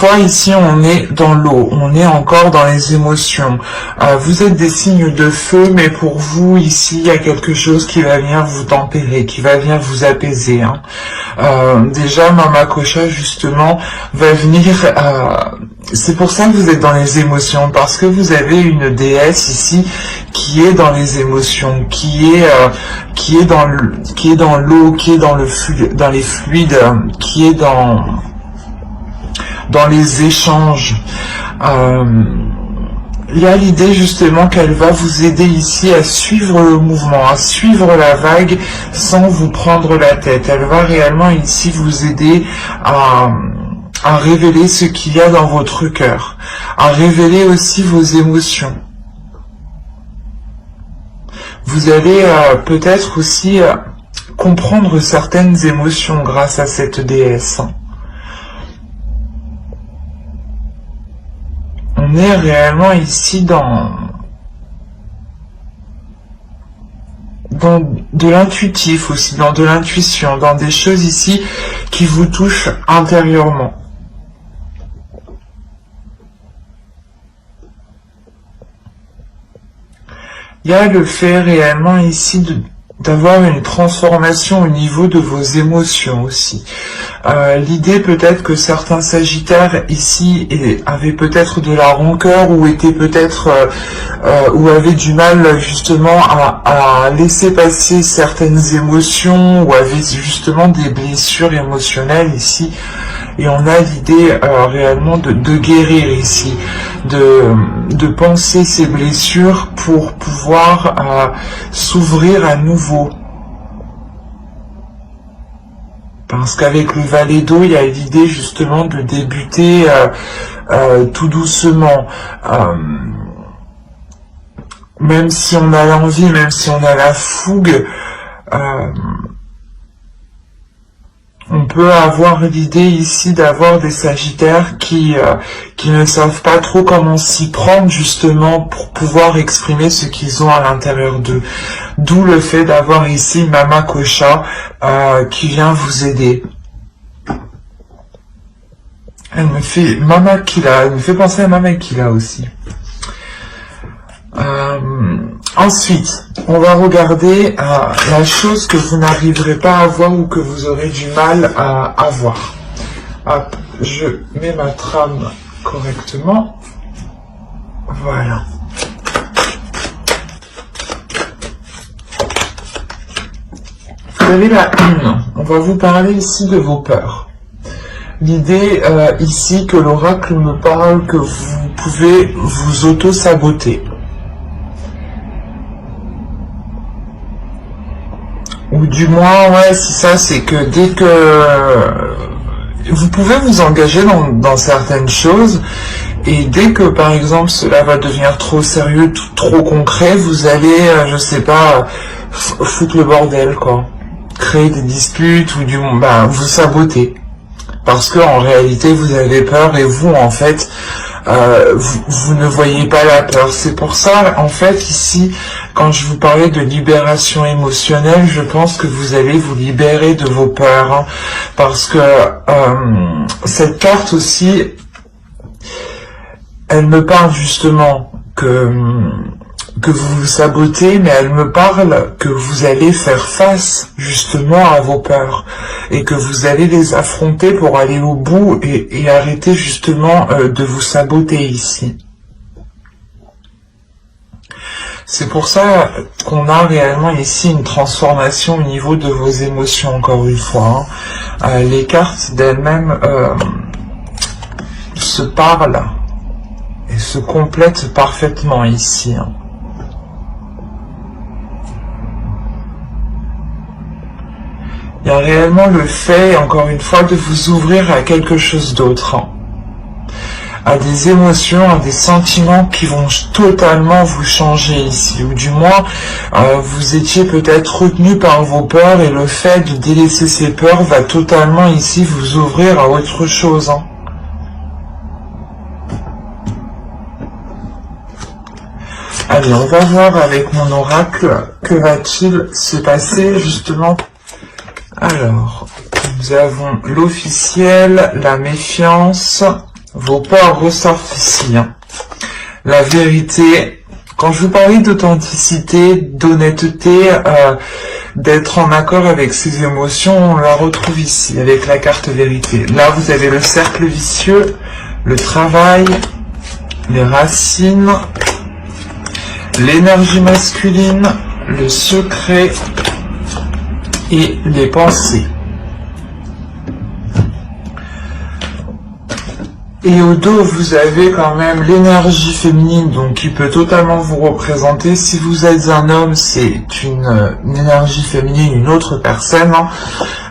fois, ici, on est dans l'eau, on est encore dans les émotions. Vous êtes des signes de feu, mais pour vous, ici, il y a quelque chose qui va venir vous tempérer, qui va venir vous apaiser. Hein. Déjà, Mama Kosha, justement, va venir... c'est pour ça que vous êtes dans les émotions, parce que vous avez une déesse ici qui est dans les émotions, qui est dans l'eau, qui est dans les fluides, qui est dans les échanges. Il y a l'idée justement qu'elle va vous aider ici à suivre le mouvement, à suivre la vague sans vous prendre la tête. Elle va réellement ici vous aider à révéler ce qu'il y a dans votre cœur, à révéler aussi vos émotions. Vous allez peut-être aussi comprendre certaines émotions grâce à cette déesse. On est réellement ici dans de l'intuitif aussi, dans de l'intuition, dans des choses ici qui vous touchent intérieurement. Il y a le fait réellement ici d'avoir une transformation au niveau de vos émotions aussi. L'idée peut-être que certains sagittaires ici avaient peut-être de la rancœur ou étaient peut-être ou avaient du mal justement à laisser passer certaines émotions ou avaient justement des blessures émotionnelles ici. Et on a l'idée réellement de guérir ici, de penser ces blessures pour pouvoir s'ouvrir à nouveau. Parce qu'avec le valet d'eau, il y a l'idée justement de débuter tout doucement. Même si on a l'envie, même si on a la fougue, on peut avoir l'idée ici d'avoir des sagittaires qui ne savent pas trop comment s'y prendre justement pour pouvoir exprimer ce qu'ils ont à l'intérieur d'eux. D'où le fait d'avoir ici Mama Kosha qui vient vous aider. Elle me fait penser à Mama Kila aussi. Ensuite, on va regarder la chose que vous n'arriverez pas à voir ou que vous aurez du mal à voir. Hop, je mets ma trame correctement. Voilà. Vous avez la une. On va vous parler ici de vos peurs. L'idée ici que l'oracle me parle que vous pouvez vous auto-saboter. Ou du moins, ouais, c'est ça, c'est que dès que vous pouvez vous engager dans certaines choses, et dès que, par exemple, cela va devenir trop sérieux, trop concret, vous allez, je sais pas, foutre le bordel, quoi. Créer des disputes, ou du moins, vous saboter. Parce que en réalité, vous avez peur, et vous, en fait, vous ne voyez pas la peur. C'est pour ça, en fait, ici, quand je vous parlais de libération émotionnelle, je pense que vous allez vous libérer de vos peurs. Hein, parce que cette carte aussi, elle me parle justement que vous vous sabotez, mais elle me parle que vous allez faire face justement à vos peurs et que vous allez les affronter pour aller au bout et arrêter justement de vous saboter ici. C'est pour ça qu'on a réellement ici une transformation au niveau de vos émotions, encore une fois. Hein. Les cartes d'elles-mêmes se parlent et se complètent parfaitement ici. Hein. Il y a réellement le fait, encore une fois, de vous ouvrir à quelque chose d'autre. Hein. À des émotions, à des sentiments qui vont totalement vous changer ici. Ou du moins, vous étiez peut-être retenu par vos peurs et le fait de délaisser ces peurs va totalement ici vous ouvrir à autre chose. Hein. Allez, on va voir avec mon oracle que va-t-il se passer justement. Alors, nous avons l'officiel, la méfiance Vos peurs ressortent ici. Hein. La vérité, quand je vous parlais d'authenticité, d'honnêteté, d'être en accord avec ses émotions, on la retrouve ici, avec la carte vérité. Là, vous avez le cercle vicieux, le travail, les racines, l'énergie masculine, le secret et les pensées. Et au dos, vous avez quand même l'énergie féminine, donc qui peut totalement vous représenter. Si vous êtes un homme, c'est une énergie féminine, une autre personne.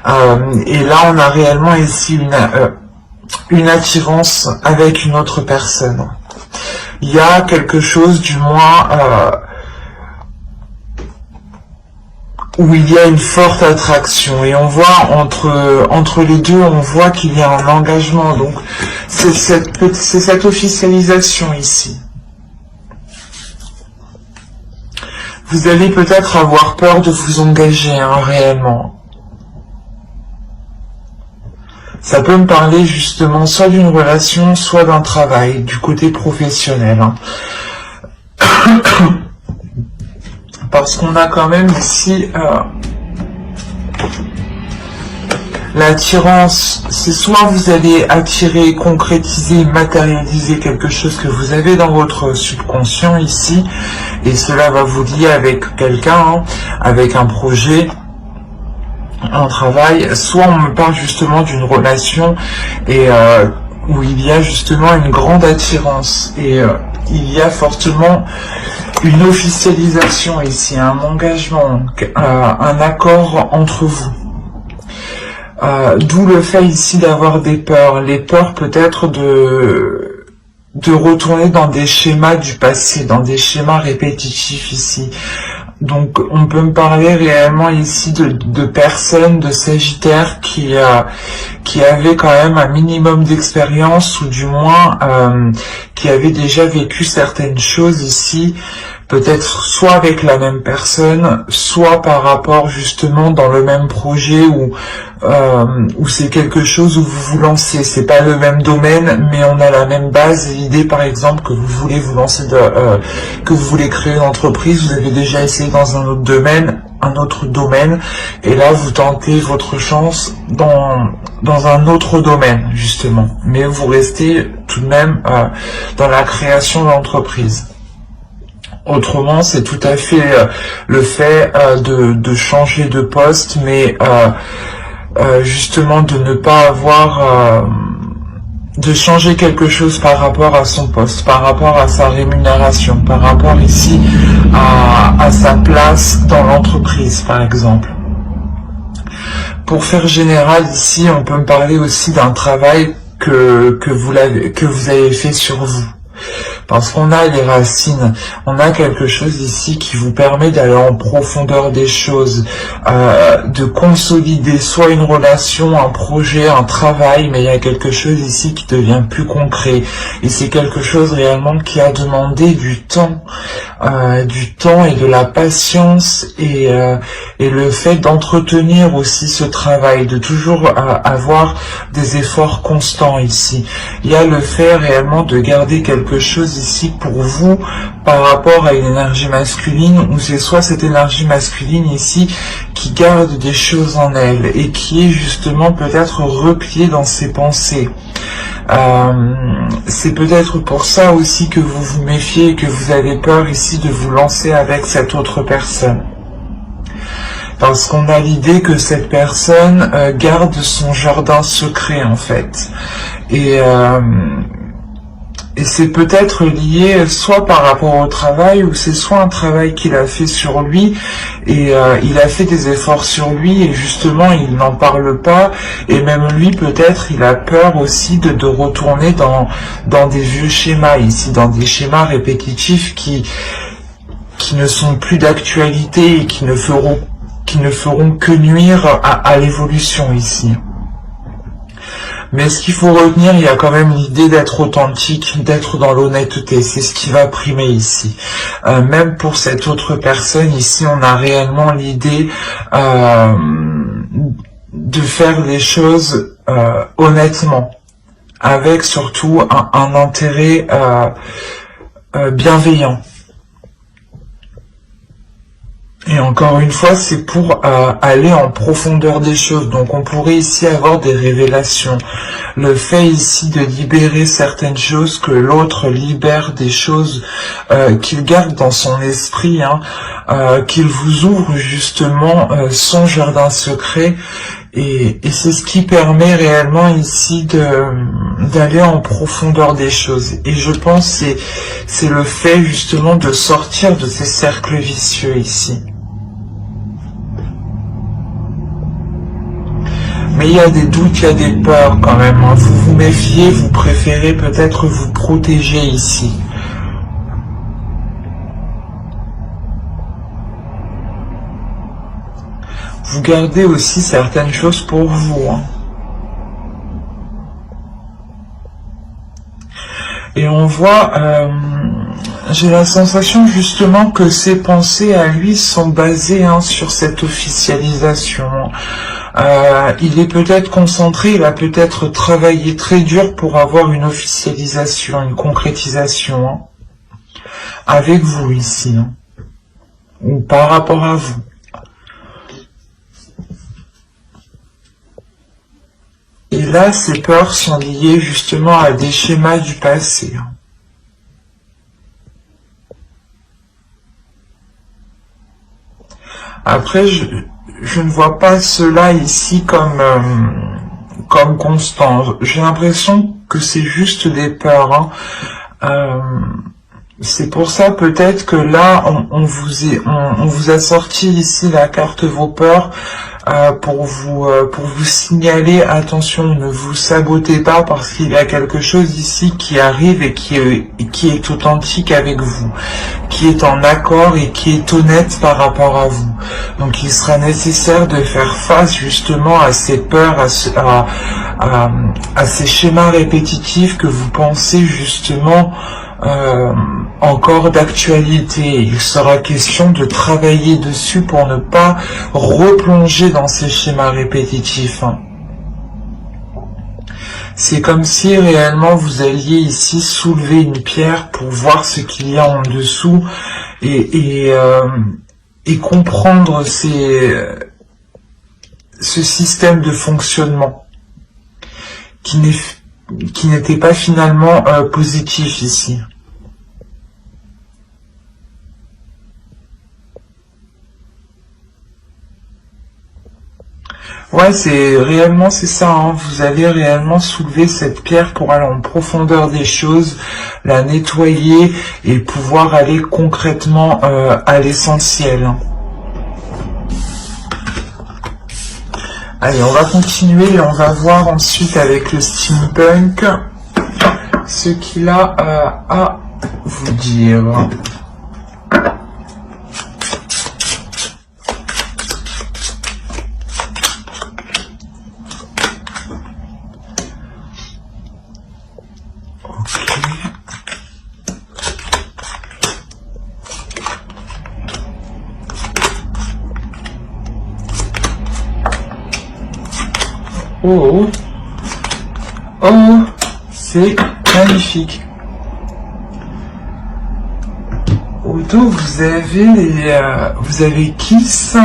Hein. Et là, on a réellement ici une attirance avec une autre personne. Il y a quelque chose, du moins, où il y a une forte attraction, et on voit entre les deux, on voit qu'il y a un engagement, donc c'est cette officialisation ici. Vous allez peut-être avoir peur de vous engager, hein, réellement. Ça peut me parler justement soit d'une relation, soit d'un travail, du côté professionnel. Hein. Parce qu'on a quand même ici l'attirance. C'est soit vous allez attirer, concrétiser, matérialiser quelque chose que vous avez dans votre subconscient ici, et cela va vous lier avec quelqu'un, hein, avec un projet, un travail. Soit on me parle justement d'une relation et où il y a justement une grande attirance, et il y a fortement une officialisation ici, un engagement, un accord entre vous. D'où le fait ici d'avoir des peurs. Les peurs peut-être de retourner dans des schémas du passé, dans des schémas répétitifs ici. Donc on peut me parler réellement ici de personnes, de Sagittaires qui avaient quand même un minimum d'expérience, ou du moins qui avaient déjà vécu certaines choses ici, peut-être soit avec la même personne, soit par rapport justement dans le même projet, où c'est quelque chose où vous vous lancez. C'est pas le même domaine, mais on a la même base. L'idée, par exemple, que vous voulez vous lancer, que vous voulez créer une entreprise, vous avez déjà essayé dans un autre domaine, et là vous tentez votre chance dans un autre domaine justement, mais vous restez tout de même dans la création d'entreprise. Autrement, c'est tout à fait le fait de changer de poste, mais justement de ne pas avoir de changer quelque chose par rapport à son poste, par rapport à sa rémunération, par rapport ici à sa place dans l'entreprise, par exemple. Pour faire général ici, on peut me parler aussi d'un travail que vous avez fait sur vous. Parce qu'on a les racines, on a quelque chose ici qui vous permet d'aller en profondeur des choses, de consolider soit une relation, un projet, un travail, mais il y a quelque chose ici qui devient plus concret. Et c'est quelque chose réellement qui a demandé du temps et de la patience, et le fait d'entretenir aussi ce travail, de toujours avoir des efforts constants ici. Il y a le fait réellement de garder quelque chose ici pour vous par rapport à une énergie masculine, ou c'est soit cette énergie masculine ici qui garde des choses en elle et qui est justement peut-être repliée dans ses pensées. C'est peut-être pour ça aussi que vous vous méfiez et que vous avez peur ici de vous lancer avec cette autre personne. Parce qu'on a l'idée que cette personne garde son jardin secret en fait. Et c'est peut-être lié soit par rapport au travail, ou c'est soit un travail qu'il a fait sur lui, et il a fait des efforts sur lui, et justement il n'en parle pas, et même lui peut-être il a peur aussi de retourner dans des vieux schémas ici, dans des schémas répétitifs qui ne sont plus d'actualité et qui ne feront que nuire à l'évolution ici. Mais ce qu'il faut retenir, il y a quand même l'idée d'être authentique, d'être dans l'honnêteté. C'est ce qui va primer ici. Même pour cette autre personne, ici, on a réellement l'idée de faire les choses honnêtement. avec surtout un intérêt bienveillant. Et encore une fois, c'est pour aller en profondeur des choses. Donc on pourrait ici avoir des révélations. Le fait ici de libérer certaines choses, que l'autre libère des choses qu'il garde dans son esprit, hein, qu'il vous ouvre justement son jardin secret. Et c'est ce qui permet réellement ici d'aller en profondeur des choses. Et je pense que c'est le fait justement de sortir de ces cercles vicieux ici. Mais il y a des doutes, il y a des peurs quand même. Hein. Vous vous méfiez, vous préférez peut-être vous protéger ici. Vous gardez aussi certaines choses pour vous. Hein. Et on voit, j'ai la sensation justement que ses pensées à lui sont basées sur cette officialisation. Il est peut-être concentré, il a peut-être travaillé très dur pour avoir une officialisation, une concrétisation avec vous ici, ou par rapport à vous. Et là, ces peurs sont liées justement à des schémas du passé. Après, je ne vois pas cela ici comme constant. J'ai l'impression que c'est juste des peurs. C'est pour ça peut-être que là, on vous a sorti ici la carte vos peurs pour vous signaler, attention, ne vous sabotez pas parce qu'il y a quelque chose ici qui arrive et qui est authentique avec vous, qui est en accord et qui est honnête par rapport à vous. Donc il sera nécessaire de faire face justement à ces peurs, à ces schémas répétitifs que vous pensez justement encore d'actualité. Il sera question de travailler dessus pour ne pas replonger dans ces schémas répétitifs. C'est comme si réellement vous alliez ici soulever une pierre pour voir ce qu'il y a en dessous et comprendre ce système de fonctionnement qui n'était pas finalement positif ici. Ouais, c'est ça, hein. Vous allez réellement soulever cette pierre pour aller en profondeur des choses, la nettoyer et pouvoir aller concrètement à l'essentiel. Hein. Allez, on va continuer et on va voir ensuite avec le steampunk ce qu'il a à vous dire. Oh, c'est magnifique. Autour, vous avez Kiss,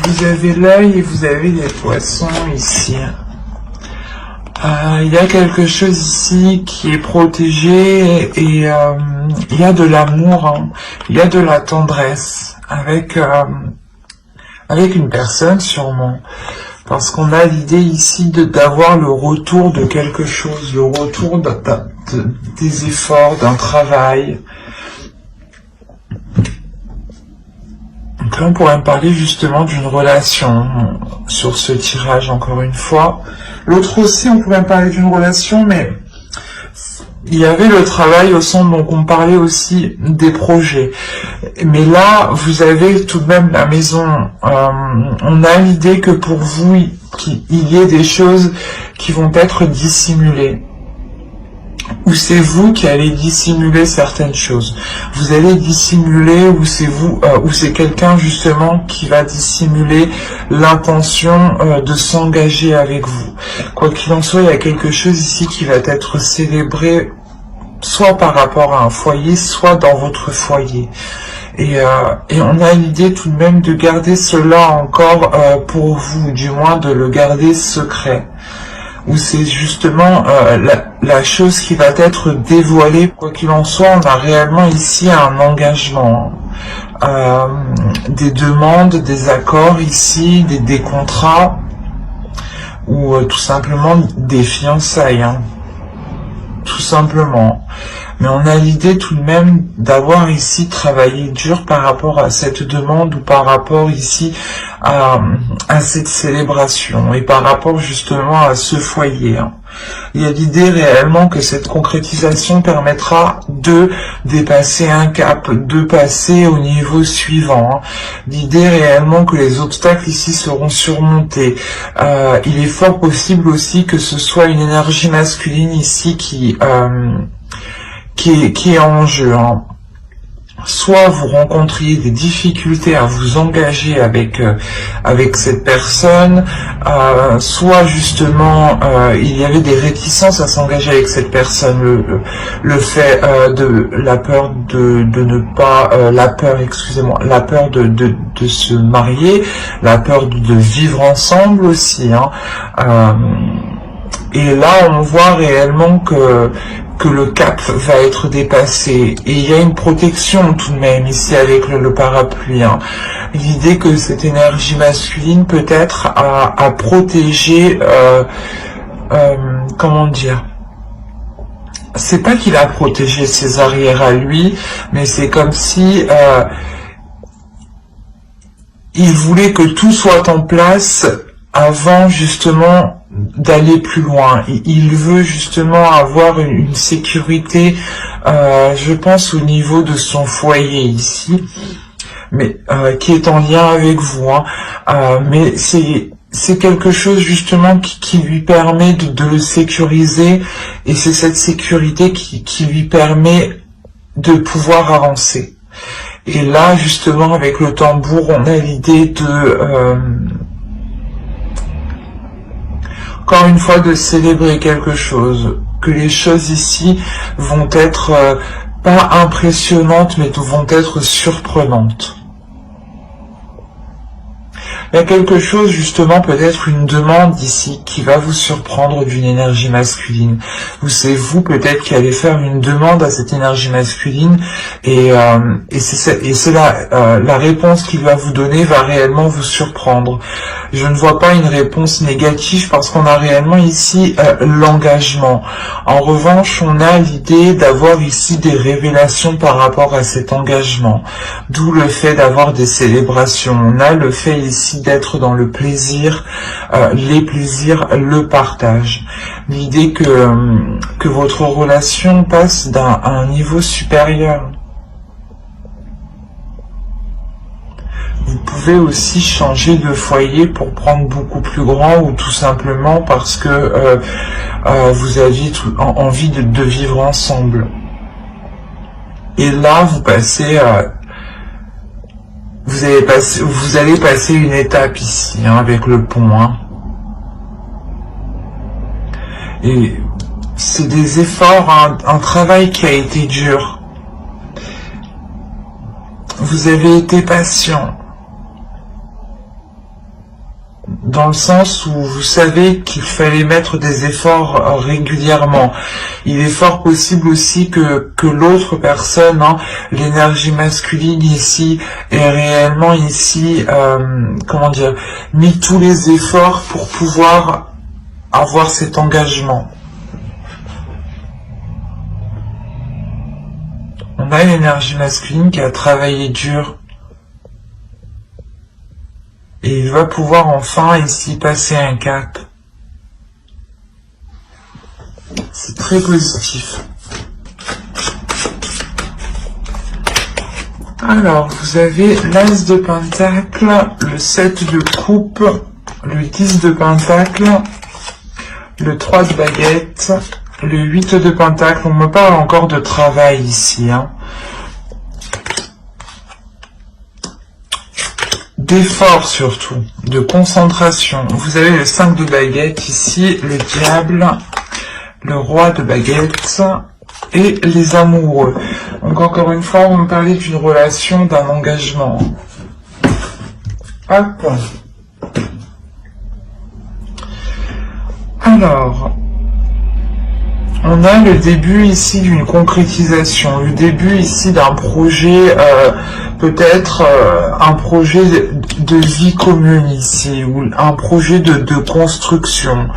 vous avez l'œil et vous avez les poissons ici. Il y a quelque chose ici qui est protégé et il y a de l'amour, hein. Il y a de la tendresse avec une personne sûrement. Parce qu'on a l'idée ici d'avoir le retour de quelque chose, le retour des efforts, d'un travail. Donc là, on pourrait me parler justement d'une relation sur ce tirage, encore une fois. L'autre aussi, on pourrait me parler d'une relation, mais il y avait le travail au centre, donc on parlait aussi des projets. Mais là, vous avez tout de même la maison. On a l'idée que pour vous, qu'il y ait des choses qui vont être dissimulées. ou c'est vous qui allez dissimuler certaines choses. Vous allez dissimuler, ou c'est vous, ou c'est quelqu'un justement qui va dissimuler l'intention de s'engager avec vous. Quoi qu'il en soit, il y a quelque chose ici qui va être célébré, soit par rapport à un foyer, soit dans votre foyer. Et on a l'idée tout de même de garder cela encore pour vous, du moins de le garder secret. Où c'est justement la chose qui va être dévoilée. Quoi qu'il en soit, on a réellement ici un engagement, des demandes, des accords ici, des contrats, ou tout simplement des fiançailles, hein, tout simplement. Mais on a l'idée tout de même d'avoir ici travaillé dur par rapport à cette demande, ou par rapport ici à cette célébration, et par rapport justement à ce foyer. Il y a l'idée réellement que cette concrétisation permettra de dépasser un cap, de passer au niveau suivant. L'idée réellement que les obstacles ici seront surmontés. Il est fort possible aussi que ce soit une énergie masculine ici qui est en jeu. Hein. Soit vous rencontriez des difficultés à vous engager avec cette personne, soit justement il y avait des réticences à s'engager avec cette personne, le fait de la peur de ne pas la peur de se marier, la peur de vivre ensemble aussi, hein. Et là on voit réellement que le cap va être dépassé, et il y a une protection tout de même ici avec le parapluie, hein. L'idée que cette énergie masculine peut-être à protéger, comment dire, c'est pas qu'il a protégé ses arrières à lui, mais c'est comme si il voulait que tout soit en place avant justement d'aller plus loin. Il veut justement avoir une sécurité, je pense au niveau de son foyer ici, mais qui est en lien avec vous, hein. Mais c'est quelque chose justement qui lui permet de le sécuriser, et c'est cette sécurité qui lui permet de pouvoir avancer. Et là justement avec le tambour, on a l'idée de encore une fois de célébrer quelque chose, que les choses ici vont être pas impressionnantes, mais vont être surprenantes. Il y a quelque chose justement, peut-être une demande ici qui va vous surprendre d'une énergie masculine. Ou c'est vous peut-être qui allez faire une demande à cette énergie masculine, et c'est la réponse qu'il va vous donner va réellement vous surprendre. Je ne vois pas une réponse négative parce qu'on a réellement ici l'engagement. En revanche, on a l'idée d'avoir ici des révélations par rapport à cet engagement. D'où le fait d'avoir des célébrations. On a le fait ici d'être dans le plaisir, les plaisirs, le partage. L'idée que votre relation passe à un niveau supérieur. Vous pouvez aussi changer de foyer pour prendre beaucoup plus grand, ou tout simplement parce que vous aviez envie de vivre ensemble. Et là, vous passez... vous allez passer une étape ici, hein, avec le pont. Hein. Et c'est des efforts, un travail qui a été dur. Vous avez été patient. Dans le sens où vous savez qu'il fallait mettre des efforts régulièrement. Il est fort possible aussi que l'autre personne, hein, l'énergie masculine ici, est réellement ici, comment dire, mis tous les efforts pour pouvoir avoir cet engagement. On a une énergie masculine qui a travaillé dur. Et il va pouvoir enfin ici passer un cap. C'est très positif. Alors, vous avez l'As de Pentacle, le 7 de Coupe, le 10 de Pentacle, le 3 de Baguette, Le 8 de Pentacle, on me parle encore de travail ici, hein. D'effort surtout, de concentration. Vous avez le 5 de baguette ici, le diable, le roi de baguette et les amoureux. Donc encore une fois, on me parlait d'une relation, d'un engagement. Hop. Alors, on a le début ici d'une concrétisation, le début ici d'un projet, peut-être un projet de vie commune ici, ou un projet de construction,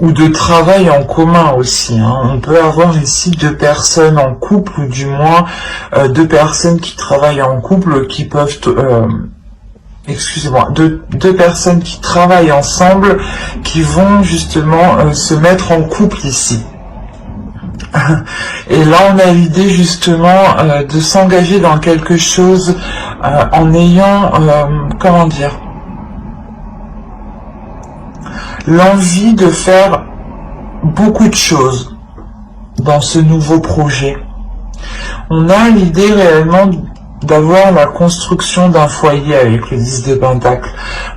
ou de travail en commun aussi, hein. On peut avoir ici deux personnes en couple, ou du moins deux personnes qui travaillent en couple, qui peuvent... excusez-moi, deux personnes qui travaillent ensemble, qui vont justement se mettre en couple ici. Et là, on a l'idée justement de s'engager dans quelque chose en ayant, comment dire, l'envie de faire beaucoup de choses dans ce nouveau projet. On a l'idée réellement d'avoir la construction d'un foyer avec le 10 de Pentacle,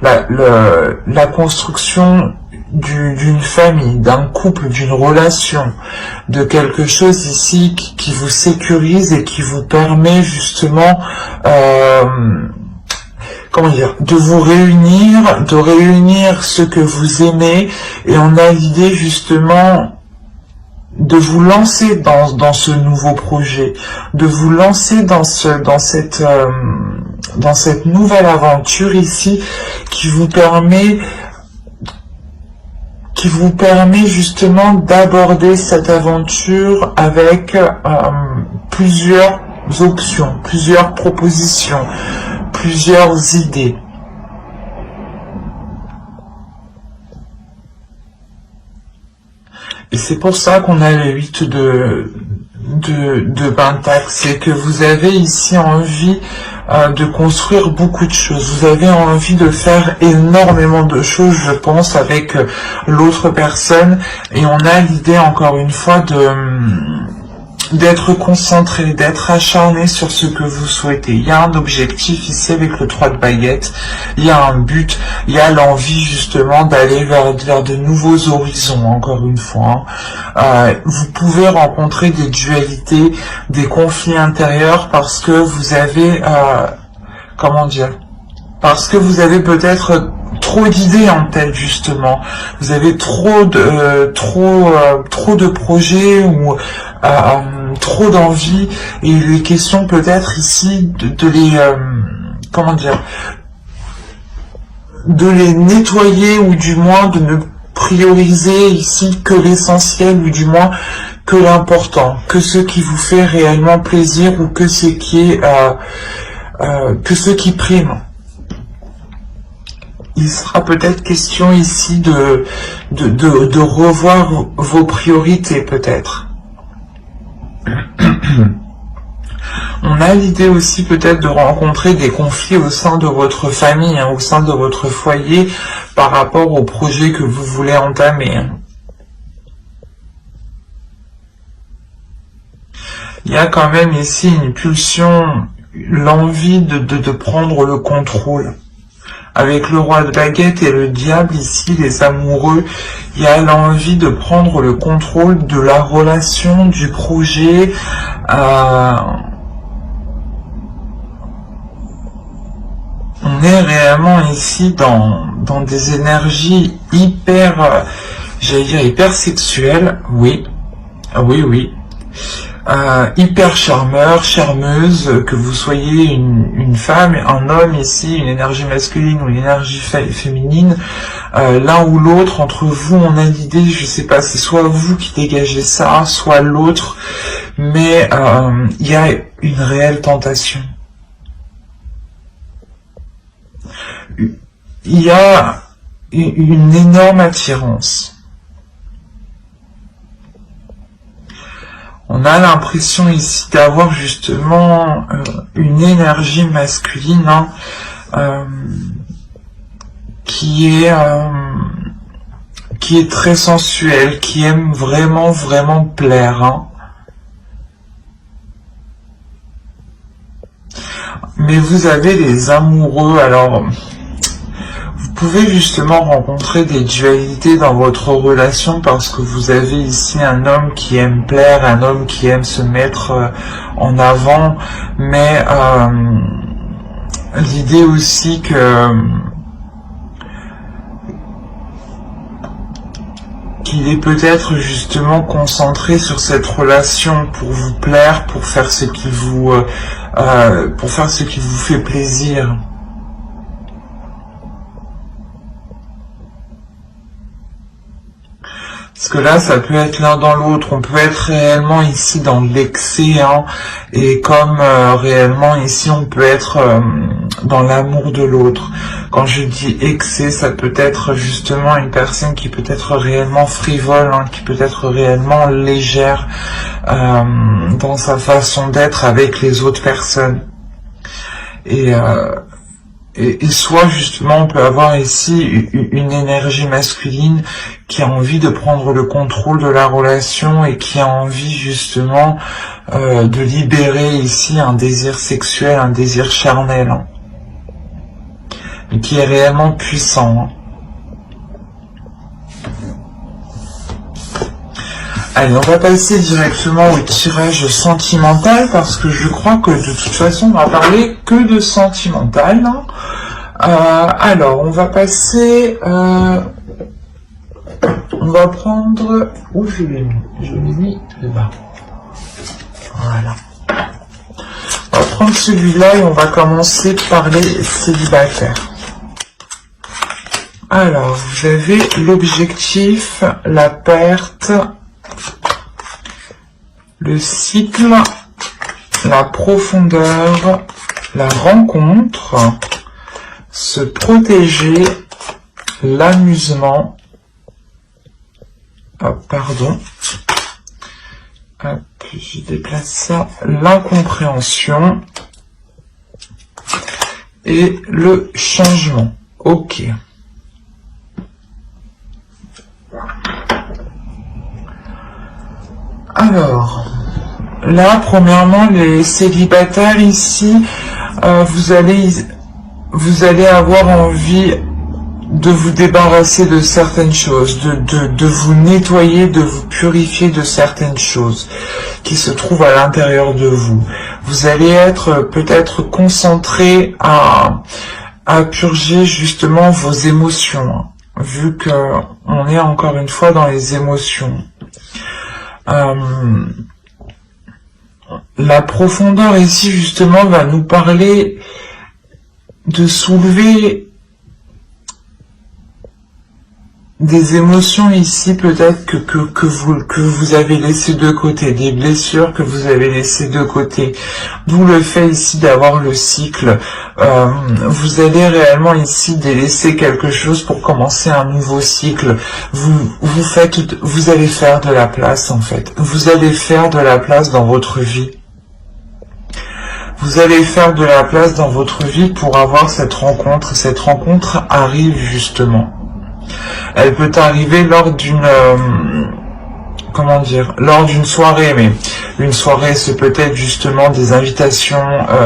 la construction d'une famille, d'un couple, d'une relation, de quelque chose ici qui vous sécurise et qui vous permet justement, comment dire, de vous réunir, de réunir ce que vous aimez, et on a l'idée justement de vous lancer dans ce nouveau projet, de vous lancer dans cette nouvelle aventure ici qui vous permet justement d'aborder cette aventure avec plusieurs options, plusieurs propositions, plusieurs idées. Et c'est pour ça qu'on a le 8 de Pentacle, c'est que vous avez ici envie de construire beaucoup de choses, vous avez envie de faire énormément de choses, je pense, avec l'autre personne, et on a l'idée encore une fois d'être concentré, d'être acharné sur ce que vous souhaitez. Il y a un objectif ici avec le 3 de baguette, il y a un but, il y a l'envie justement d'aller vers de nouveaux horizons, encore une fois. Vous pouvez rencontrer des dualités, des conflits intérieurs parce que vous avez, comment dire, parce que vous avez peut-être trop d'idées en tête justement, vous avez trop de projets ou trop d'envie, et il est question peut-être ici de les comment dire, de les nettoyer, ou du moins de ne prioriser ici que l'essentiel, ou du moins que l'important, que ce qui vous fait réellement plaisir, ou que ce qui est que ce qui prime. Il sera peut-être question ici de revoir vos priorités, peut-être. On a l'idée aussi peut-être de rencontrer des conflits au sein de votre famille, hein, au sein de votre foyer, par rapport au projet que vous voulez entamer. Il y a quand même ici une pulsion, l'envie de prendre le contrôle. Avec le roi de baguette et le diable ici, les amoureux, il y a l'envie de prendre le contrôle de la relation, du projet. On est réellement ici dans des énergies hyper, j'allais dire hyper sexuelles, oui, oui. Hyper charmeur, charmeuse, que vous soyez une femme, un homme ici, une énergie masculine ou une énergie féminine, l'un ou l'autre, entre vous, on a l'idée, je sais pas, c'est soit vous qui dégagez ça, soit l'autre, mais il y a une réelle tentation. Il y a une énorme attirance. On a l'impression ici d'avoir justement une énergie masculine, hein, qui qui est très sensuel, qui aime vraiment, vraiment plaire, hein. Mais vous avez les amoureux, alors vous pouvez justement rencontrer des dualités dans votre relation parce que vous avez ici un homme qui aime plaire, un homme qui aime se mettre en avant, mais l'idée aussi qu'il est peut-être justement concentré sur cette relation pour vous plaire, pour faire ce qui vous fait plaisir. Parce que là, ça peut être l'un dans l'autre. On peut être réellement ici dans l'excès, hein, et comme réellement ici, on peut être dans l'amour de l'autre. Quand je dis excès, ça peut être justement une personne qui peut être réellement frivole, hein, qui peut être réellement légère dans sa façon d'être avec les autres personnes. Et soit justement on peut avoir ici une énergie masculine qui a envie de prendre le contrôle de la relation et qui a envie justement de libérer ici un désir sexuel, un désir charnel, hein, mais qui est réellement puissant, hein. Allez, on va passer directement au tirage sentimental parce que je crois que de toute façon on va parler que de sentimental, hein. Alors, on va passer... on va prendre... Où je l'ai mis? Je l'ai mis là-bas. Voilà. On va prendre celui-là et on va commencer par les célibataires. Alors, vous avez l'objectif, la perte, le cycle, la profondeur, la rencontre, se protéger, l'amusement, pardon, hop, je déplace ça, l'incompréhension et le changement. Ok. Alors, là, premièrement, les célibataires ici, vous allez avoir envie de vous débarrasser de certaines choses, de vous nettoyer, de vous purifier de certaines choses qui se trouvent à l'intérieur de vous. Vous allez être peut-être concentré à purger justement vos émotions, hein, vu que on est encore une fois dans les émotions. La profondeur ici justement va nous parler de soulever des émotions ici peut-être que vous avez laissé de côté, des blessures que vous avez laissées de côté. D'où le fait ici d'avoir le cycle. Vous allez réellement ici délaisser quelque chose pour commencer un nouveau cycle. Vous allez faire de la place en fait. Vous allez faire de la place dans votre vie. Vous allez faire de la place dans votre vie pour avoir cette rencontre. Cette rencontre arrive justement. Elle peut arriver lors d'une lors d'une soirée, mais une soirée c'est peut-être justement des invitations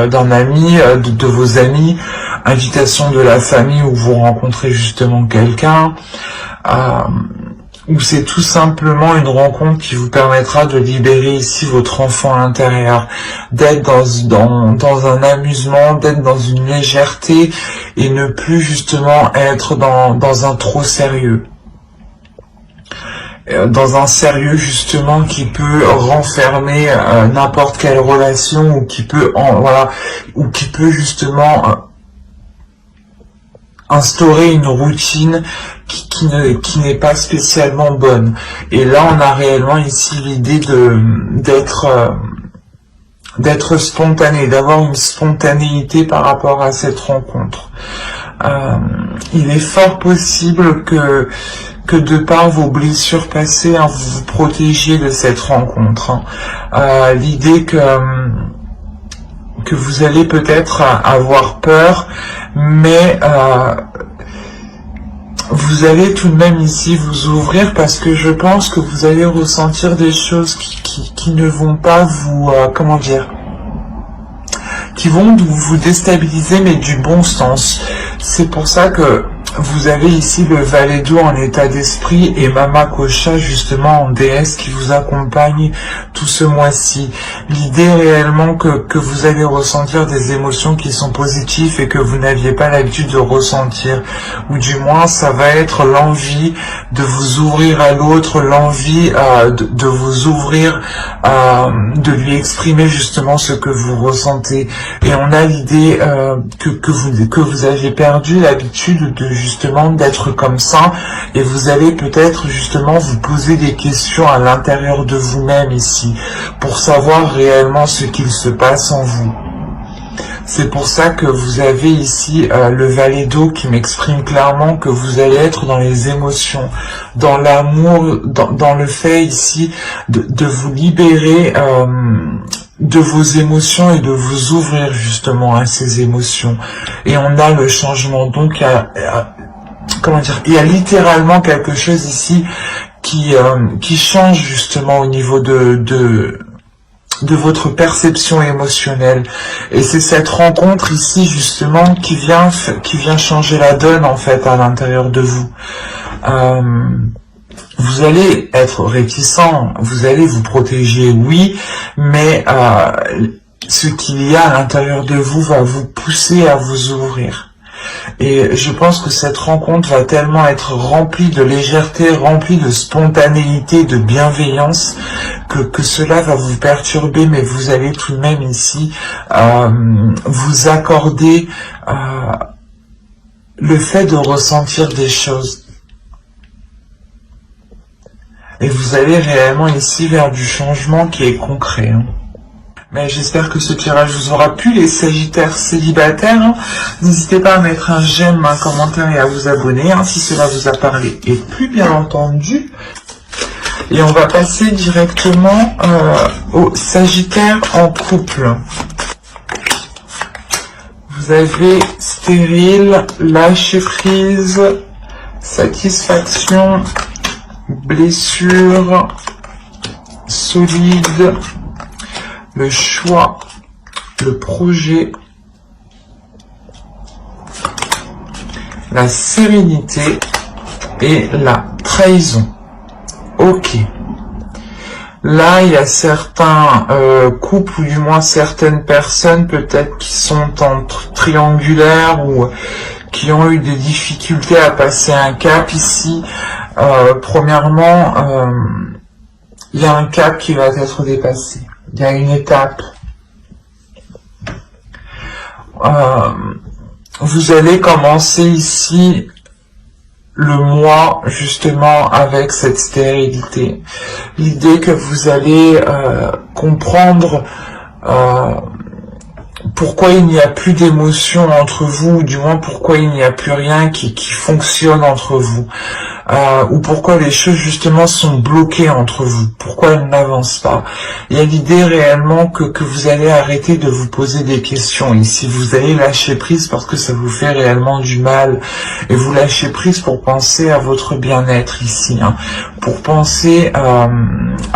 d'un ami, de vos amis, invitations de la famille où vous rencontrez justement quelqu'un, ou c'est tout simplement une rencontre qui vous permettra de libérer ici votre enfant à l'intérieur, d'être dans un amusement, d'être dans une légèreté et ne plus justement être dans un trop sérieux. Dans un sérieux justement qui peut renfermer n'importe quelle relation ou qui peut justement instaurer une routine qui n'est pas spécialement bonne. Et là, on a réellement ici l'idée d'être spontané, d'avoir une spontanéité par rapport à cette rencontre. Il est fort possible que de par vos blessures passées, hein, vous vous protégiez de cette rencontre. Hein. L'idée que vous allez peut-être avoir peur, mais vous allez tout de même ici vous ouvrir parce que je pense que vous allez ressentir des choses qui ne vont pas vous, comment dire, qui vont vous déstabiliser, mais du bon sens. C'est pour ça que vous avez ici le valet d'eau en état d'esprit et Mama Kocha justement en déesse qui vous accompagne tout ce mois-ci. L'idée réellement que vous allez ressentir des émotions qui sont positives et que vous n'aviez pas l'habitude de ressentir, ou du moins ça va être l'envie de vous ouvrir à l'autre, l'envie de vous ouvrir, de lui exprimer justement ce que vous ressentez. Et on a l'idée que vous avez perdu l'habitude de justement d'être comme ça, et vous allez peut-être justement vous poser des questions à l'intérieur de vous-même ici, pour savoir réellement ce qu'il se passe en vous. C'est pour ça que vous avez ici le valet d'eau qui m'exprime clairement que vous allez être dans les émotions, dans l'amour, dans le fait ici de vous libérer de vos émotions et de vous ouvrir justement à ces émotions. Et on a le changement, donc comment dire, il y a littéralement quelque chose ici qui change justement au niveau de votre perception émotionnelle. Et c'est cette rencontre ici justement qui vient changer la donne en fait à l'intérieur de vous. Vous allez être réticent, vous allez vous protéger, oui, mais ce qu'il y a à l'intérieur de vous va vous pousser à vous ouvrir. Et je pense que cette rencontre va tellement être remplie de légèreté, remplie de spontanéité, de bienveillance, que cela va vous perturber, mais vous allez tout de même ici vous accorder le fait de ressentir des choses. Et vous allez réellement ici vers du changement qui est concret. Mais j'espère que ce tirage vous aura plu, les Sagittaires célibataires. N'hésitez pas à mettre un j'aime, un commentaire et à vous abonner si cela vous a parlé et plu, bien entendu. Et on va passer directement aux Sagittaires en couple. Vous avez stérile, lâcher prise, satisfaction, blessure, solide, le choix, le projet, la sérénité et la trahison. Ok. Là, il y a certains couples, ou du moins certaines personnes peut-être qui sont en triangulaire ou qui ont eu des difficultés à passer un cap ici. Premièrement, il y a un cap qui va être dépassé. Il y a une étape. Vous allez commencer ici le mois justement avec cette stérilité. L'idée que vous allez comprendre pourquoi il n'y a plus d'émotion entre vous, ou du moins pourquoi il n'y a plus rien qui fonctionne entre vous, ou pourquoi les choses justement sont bloquées entre vous, pourquoi elles n'avancent pas. Il y a l'idée réellement que vous allez arrêter de vous poser des questions ici, vous allez lâcher prise parce que ça vous fait réellement du mal, et vous lâchez prise pour penser à votre bien-être ici, pour penser à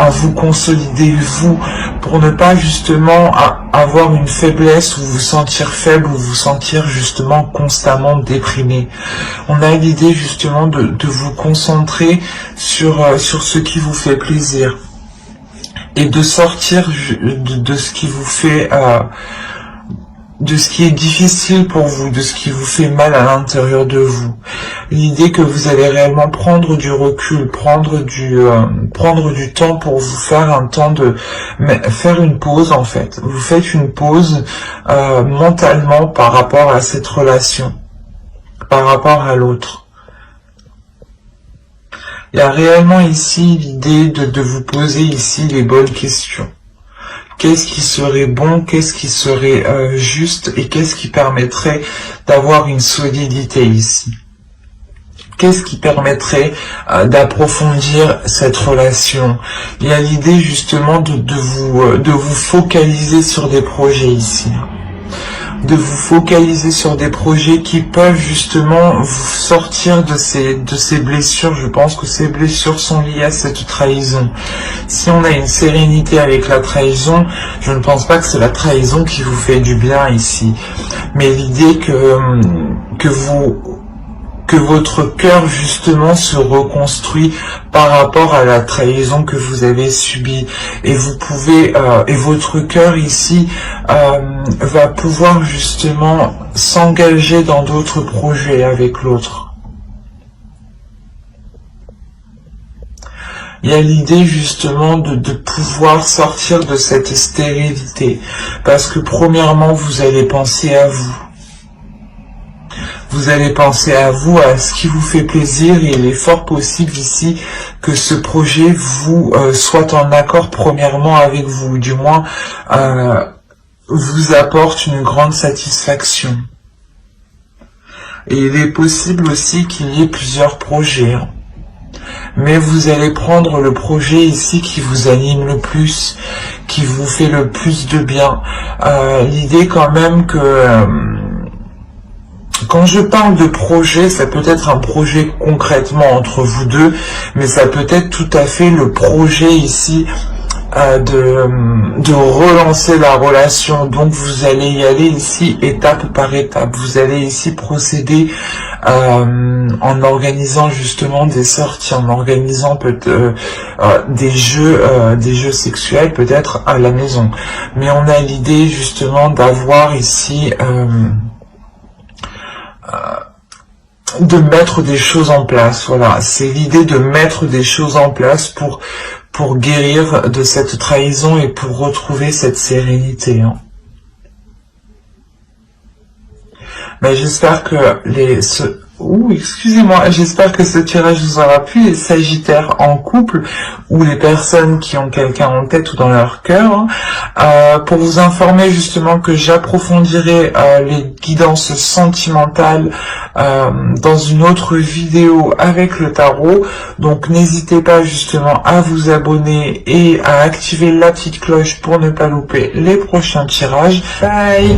vous consolider vous, pour ne pas justement avoir une faiblesse ou vous sentir faible ou vous sentir justement constamment déprimé. On a l'idée justement de vous concentrer sur ce qui vous fait plaisir et de sortir de ce qui vous fait de ce qui est difficile pour vous, de ce qui vous fait mal à l'intérieur de vous. L'idée que vous allez réellement prendre du recul, prendre du temps pour vous faire un temps faire une pause en fait. Vous faites une pause mentalement par rapport à cette relation, par rapport à l'autre. Il y a réellement ici l'idée de vous poser ici les bonnes questions. Qu'est-ce qui serait bon, qu'est-ce qui serait juste et qu'est-ce qui permettrait d'avoir une solidité ici? Qu'est-ce qui permettrait d'approfondir cette relation? Il y a l'idée justement de vous focaliser sur des projets ici. de vous focaliser sur des projets qui peuvent justement vous sortir de ces blessures. Je pense que ces blessures sont liées à cette trahison. Si on a une sérénité avec la trahison, je ne pense pas que c'est la trahison qui vous fait du bien ici, mais l'idée que votre cœur justement se reconstruit par rapport à la trahison que vous avez subie, et vous pouvez et votre cœur ici va pouvoir justement s'engager dans d'autres projets avec l'autre. Il y a l'idée justement de pouvoir sortir de cette stérilité, parce que premièrement vous allez penser à vous. Vous allez penser à vous, à ce qui vous fait plaisir, et il est fort possible ici que ce projet vous soit en accord premièrement avec vous, du moins vous apporte une grande satisfaction. Et il est possible aussi qu'il y ait plusieurs projets, hein. Mais vous allez prendre le projet ici qui vous anime le plus, qui vous fait le plus de bien. L'idée quand même que... quand je parle de projet, ça peut être un projet concrètement entre vous deux, mais ça peut être tout à fait le projet ici de relancer la relation. Donc vous allez y aller ici étape par étape. Vous allez ici procéder en organisant justement des sorties, en organisant des jeux sexuels peut-être à la maison. Mais on a l'idée justement d'avoir ici... de mettre des choses en place, voilà, c'est l'idée de mettre des choses en place pour guérir de cette trahison et pour retrouver cette sérénité, hein. Mais j'espère que excusez-moi, j'espère que ce tirage vous aura plu, les Sagittaires en couple, ou les personnes qui ont quelqu'un en tête ou dans leur cœur, pour vous informer justement que j'approfondirai les guidances sentimentales dans une autre vidéo avec le tarot. Donc n'hésitez pas justement à vous abonner et à activer la petite cloche pour ne pas louper les prochains tirages. Bye!